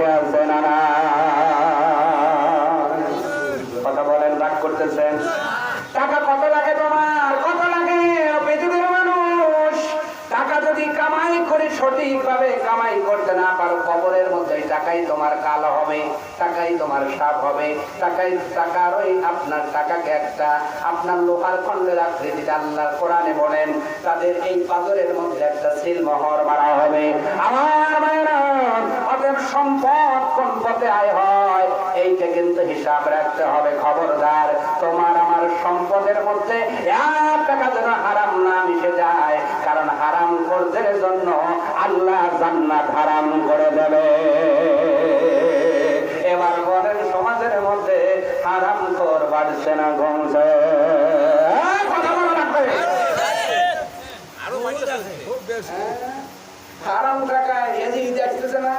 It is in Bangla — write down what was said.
বসে আছে না না? কথা বলেন, রাগ করতেছেন? টাকা কত লাগে তোমার? কত লাগে? পৃথিবীর মানুষ টাকা যদি কামাই করে সঠিকভাবে কামাই করতে না পারো, কবরের মধ্যে টাকাই তোমার কালো হবে, টাকাই তোমার সাপ হবে, টাকার ওই আপনার টাকাকে একটা আপনার লোহার খণ্ডের আকৃতিতে আল্লাহ কোরআনে বলেন তাদের এই পাথরের মধ্যে একটা সিলমোহর মারা হবে। আমার মায়েরা, অতএব সম্পদ কোন পথে আয় হয় এইটা কিন্তু হিসাব রাখতে হবে। খবরদার, তোমার আমার সম্পদের মধ্যে এক টাকা যেন হারাম না মিশে যায়, কারণ হারাম করদের জন্য আল্লাহ জান্নাত হারাম করে দেবে। এবার বলেন, সমাজের মধ্যে হারাম খোর বাড়ছে না কমছে? কথা বলা লাগবে। হারাম টাকায় এদিক দেখতেছে না,